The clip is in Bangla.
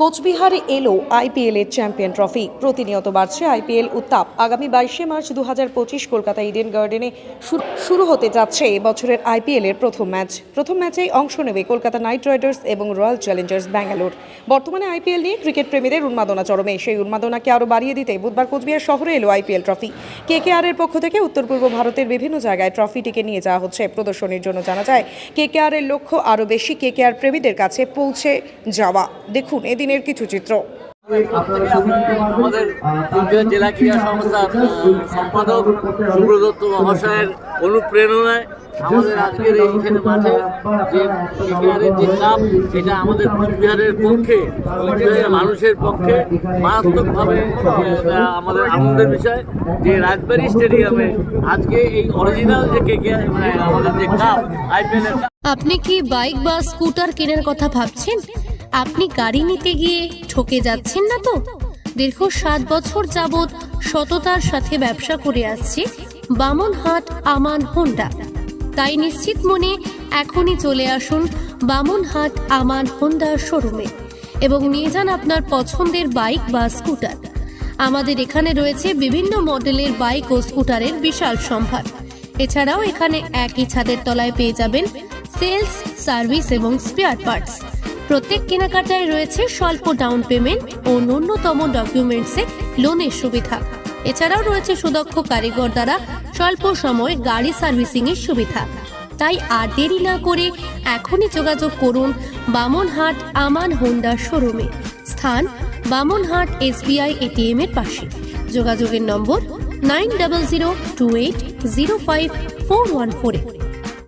কোচবিহারে এলো আইপিএল এর চ্যাম্পিয়ন ট্রফি। প্রতিনিয়ত বাড়ছে আইপিএল উত্তাপ। আগামী 22শে মার্চ 2025 কলকাতা ইডেন গার্ডেনে শুরু হতে যাচ্ছে এবছরের আইপিএল এর প্রথম ম্যাচেই অংশ নেবে কলকাতা নাইট রাইডার্স এবং রয়্যাল চ্যালেঞ্জার্স ব্যাঙ্গালোর। বর্তমানে আইপিএল নিয়ে ক্রিকেট প্রেমীদের উন্মাদনা চরমে। সেই উন্মাদনাকে আরও বাড়িয়ে দিতে বুধবার কোচবিহার শহরে এলো আইপিএল ট্রফি। কেকেআর এর পক্ষ থেকে উত্তর পূর্ব ভারতের বিভিন্ন জায়গায় ট্রফিটিকে নিয়ে যাওয়া হচ্ছে প্রদর্শনীর জন্য। জানা যায় কেকেআর এর লক্ষ্য আরও বেশি কেকেআর প্রেমীদের কাছে পৌঁছে যাওয়া। দেখুন এদিনের কিছু চিত্র। আমাদের কোচবিহার জেলা ক্রীড়া সংস্থার সম্পাদক সুব্রত মহাশয়ের অনুপ্রেরণায় আমাদের আজকের এইখানে মাঠে যে কেকেআরের যে কাপ, এটা আমাদের কোচবিহারের পক্ষে, কোচবিহারের মানুষের পক্ষে মারাত্মকভাবে আমাদের আনন্দের বিষয় যে রাজবাড়ী স্টেডিয়ামে আজকে এই অরিজিনাল যে কেকেআর মানে আমাদের যে কাপ আইপিএলের। আপনি কি বাইক বা স্কুটার কেনার কথা ভাবছেন? আপনি গাড়ি নিতে গিয়ে ঠকে যাচ্ছেন না তো? দীর্ঘ 7 বছর যাবৎ সততার সাথে ব্যবসা করে আসছে বামনহাট আমান হোন্ডা। তাই নিশ্চিত মনে এখনই চলে আসুন বামনহাট আমান হোন্ডা শোরুমে এবং নিয়ে যান আপনার পছন্দের বাইক বা স্কুটার। আমাদের এখানে রয়েছে বিভিন্ন মডেলের বাইক ও স্কুটারের বিশাল সম্ভার। এছাড়াও এখানে একই ছাদের তলায় পেয়ে যাবেন সেলস, সার্ভিস এবং স্পেয়ার পার্টস। প্রত্যেক কেনাকাটায় রয়েছে স্বল্প ডাউন পেমেন্ট ও ন্যূনতম ডকুমেন্টসে লোনের সুবিধা। এছাড়াও রয়েছে সুদক্ষ কারিগর দ্বারা স্বল্প সময়ে গাড়ি সার্ভিসিং এর সুবিধা। তাই আর দেরি না করে এখনই যোগাযোগ করুন বামনহাট আমান হোন্ডা শোরুমে। স্থান বামনহাট SBI ATM এর পাশে। যোগাযোগের নম্বর 9002805414।